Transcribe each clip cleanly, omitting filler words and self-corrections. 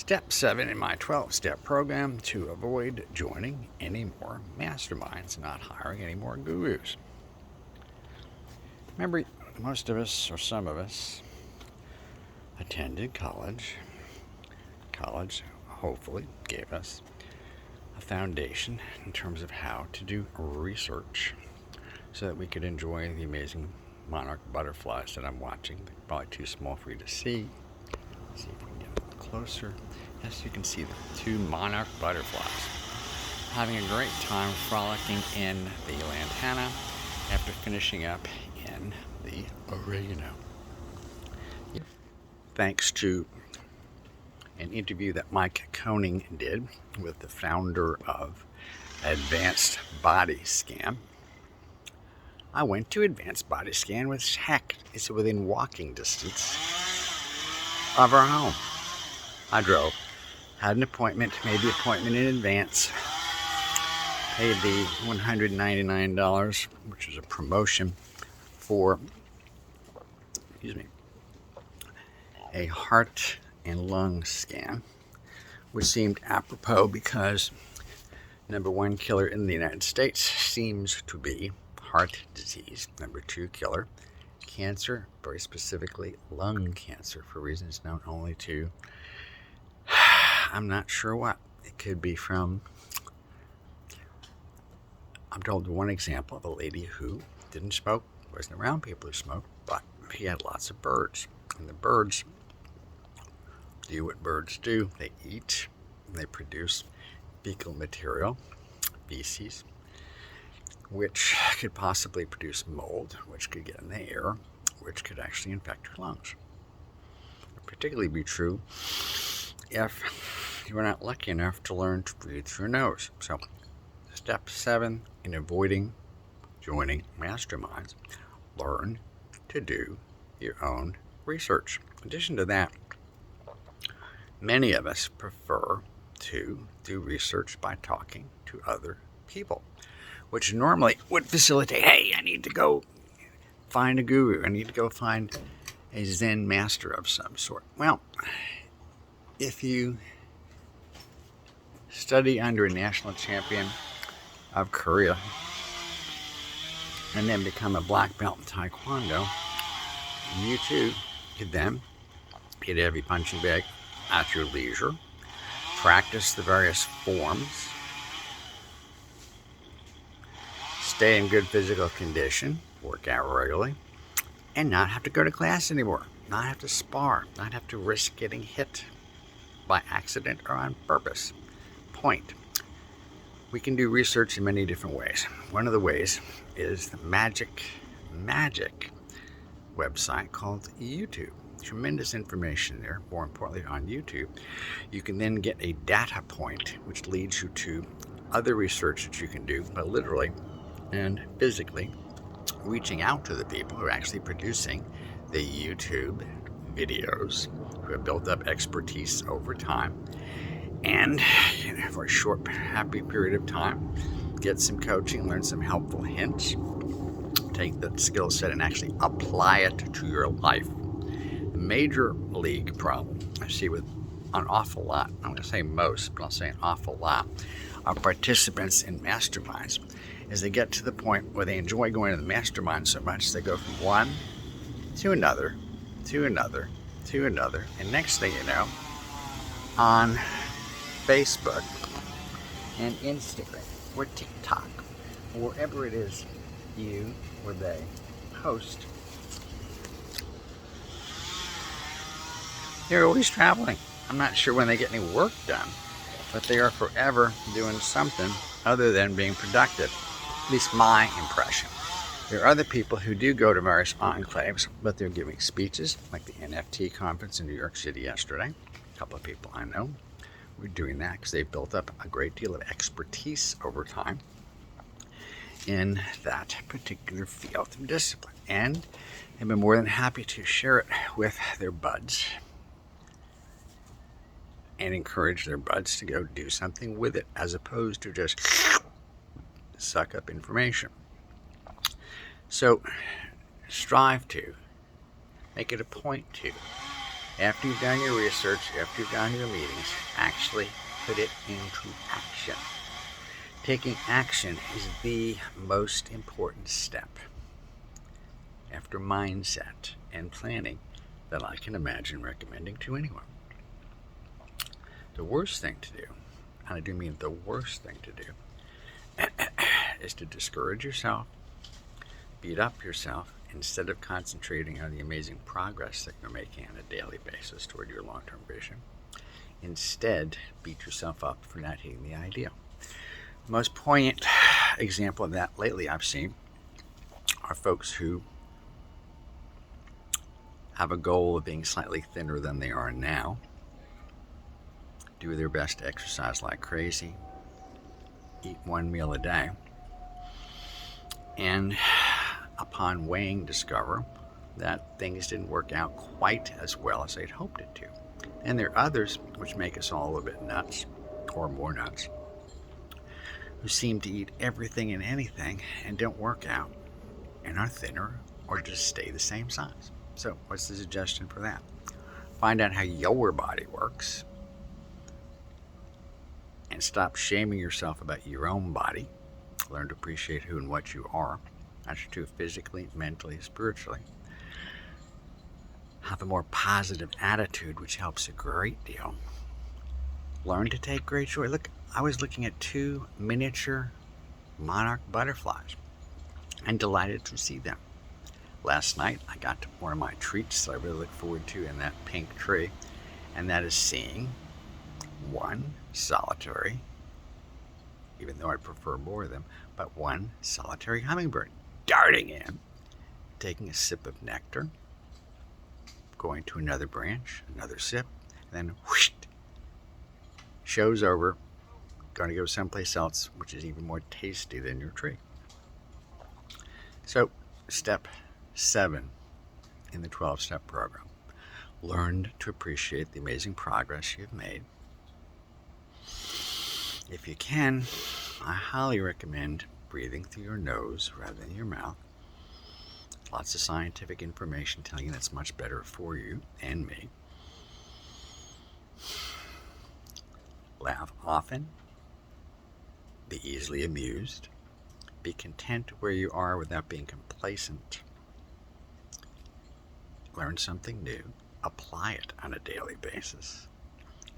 Step 7 in my 12-step program to avoid joining any more masterminds, not hiring any more gurus. Remember, most of us, or some of us, attended college. College hopefully gave us a foundation in terms of how to do research so that we could enjoy the amazing monarch butterflies that I'm watching. They're probably too small for you to see. Let's see if we can get a little closer. Yes, you can see the two monarch butterflies having a great time frolicking in the lantana after finishing up in the oregano. Thanks to an interview that Mike Koning did with the founder of Advanced Body Scan, I went to Advanced Body Scan, which heck is within walking distance of our home. I drove, had an appointment, made the appointment in advance, paid the $199, which was a promotion for, a heart and lung scan, which seemed apropos because number one killer in the United States seems to be heart disease. Number two killer, cancer, very specifically lung cancer, for reasons known only to, I'm not sure what. It could be from, I'm told one example of a lady who didn't smoke, wasn't around people who smoked, but he had lots of birds. And the birds do what birds do. They eat, and they produce fecal material, feces, which could possibly produce mold, which could get in the air, which could actually infect your lungs. It would particularly be true if you were not lucky enough to learn to breathe through your nose. So, step 7 in avoiding joining masterminds, learn to do your own research. In addition to that, many of us prefer to do research by talking to other people, which normally would facilitate, hey, I need to go find a guru. I need to go find a Zen master of some sort. Well, if you study under a national champion of Korea and then become a black belt in Taekwondo, you too could then hit a heavy punching bag at your leisure, practice the various forms, stay in good physical condition, work out regularly, and not have to go to class anymore, not have to spar, not have to risk getting hit by accident or on purpose. Point. We can do research in many different ways. One of the ways is the magic website called YouTube. Tremendous information there. More importantly, on YouTube, you can then get a data point which leads you to other research that you can do, but literally and physically reaching out to the people who are actually producing the YouTube videos, who have built up expertise over time, and for a short, happy period of time, get some coaching, learn some helpful hints, take that skill set and actually apply it to your life. The major league problem I see with an awful lot, I'm going to say most, but I'll say an awful lot, of participants in masterminds is they get to the point where they enjoy going to the mastermind so much they go from one to another, to another, to another, and next thing you know, on Facebook and Instagram or TikTok or wherever it is you or they post, they're always traveling. I'm not sure when they get any work done, but they are forever doing something other than being productive. At least my impression. There are other people who do go to various enclaves, but they're giving speeches, like the NFT conference in New York City yesterday. A couple of people I know were doing that because they've built up a great deal of expertise over time in that particular field of discipline. And they've been more than happy to share it with their buds and encourage their buds to go do something with it, as opposed to just suck up information. So strive to make it a point to After you've done your research, after you've done your meetings, actually put it into action. Taking action is the most important step after mindset and planning that I can imagine recommending to anyone. The worst thing to do, and I do mean the worst thing to do, is to discourage yourself, beat up yourself, instead of concentrating on the amazing progress that you're making on a daily basis toward your long-term vision. Instead, beat yourself up for not hitting the ideal. The most poignant example of that lately I've seen are folks who have a goal of being slightly thinner than they are now, do their best to exercise like crazy, eat one meal a day, and upon weighing discover that things didn't work out quite as well as they'd hoped it to. And there are others, which make us all a little bit nuts, or more nuts, who seem to eat everything and anything and don't work out and are thinner or just stay the same size. So what's the suggestion for that? Find out how your body works and stop shaming yourself about your own body. Learn to appreciate who and what you are. That's true physically, mentally, spiritually. Have a more positive attitude, which helps a great deal. Learn to take great joy. Look, I was looking at 2 miniature monarch butterflies and delighted to see them. Last night, I got to one of my treats that I really look forward to in that pink tree, and that is seeing one solitary, even though I'd prefer more of them, but one solitary hummingbird darting in, taking a sip of nectar, going to another branch, another sip, and then whoosh, show's over, going to go someplace else, which is even more tasty than your tree. So, step 7 in the 12-step program. Learn to appreciate the amazing progress you've made. If you can, I highly recommend breathing through your nose rather than your mouth. Lots of scientific information telling you that's much better for you and me. Laugh often. Be easily amused. Be content where you are without being complacent. Learn something new. Apply it on a daily basis.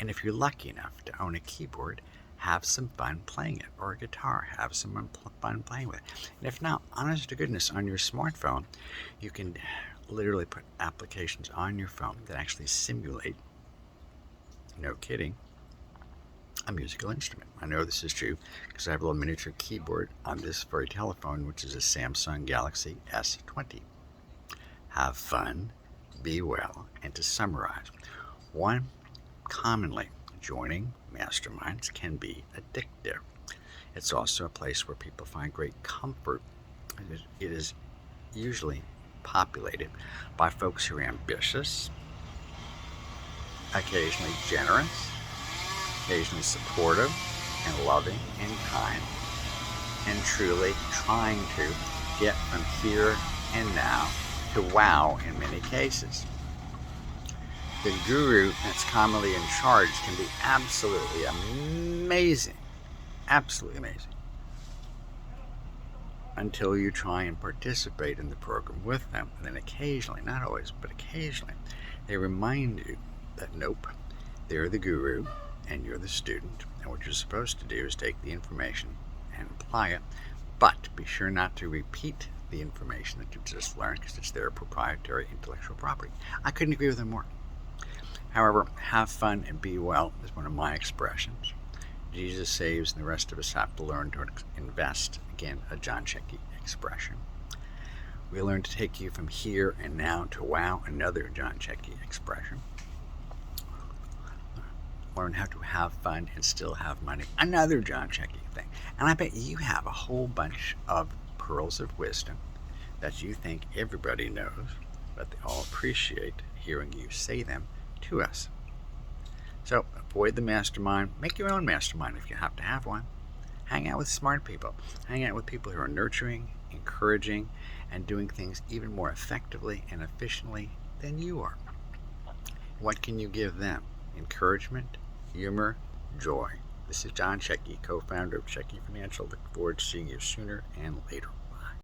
And if you're lucky enough to own a keyboard, have some fun playing it, or a guitar, have some fun playing with it. And if not, honest to goodness, on your smartphone, you can literally put applications on your phone that actually simulate, no kidding, a musical instrument. I know this is true because I have a little miniature keyboard on this very telephone, which is a Samsung Galaxy S20. Have fun, be well, and to summarize, one, commonly joining masterminds can be addictive. It's also a place where people find great comfort. It is usually populated by folks who are ambitious, occasionally generous, occasionally supportive and loving and kind, and truly trying to get from here and now to wow in many cases. The guru that's commonly in charge can be absolutely amazing, until you try and participate in the program with them. And then occasionally, not always, but occasionally, they remind you that nope, they're the guru and you're the student, and what you're supposed to do is take the information and apply it, but be sure not to repeat the information that you just learned, because it's their proprietary intellectual property. I couldn't agree with them more. However, have fun and be well is one of my expressions. Jesus saves, and the rest of us have to learn to invest. Again, a John Checky expression. We learn to take you from here and now to wow, another John Checky expression. Learn how to have fun and still have money, another John Checky thing. And I bet you have a whole bunch of pearls of wisdom that you think everybody knows, but they all appreciate hearing you say them to us. So avoid the mastermind. Make your own mastermind if you have to have one. Hang out with smart people. Hang out with people who are nurturing, encouraging, and doing things even more effectively and efficiently than you are. What can you give them? Encouragement, humor, joy. This is John Checky, co-founder of Checky Financial. Look forward to seeing you sooner and later.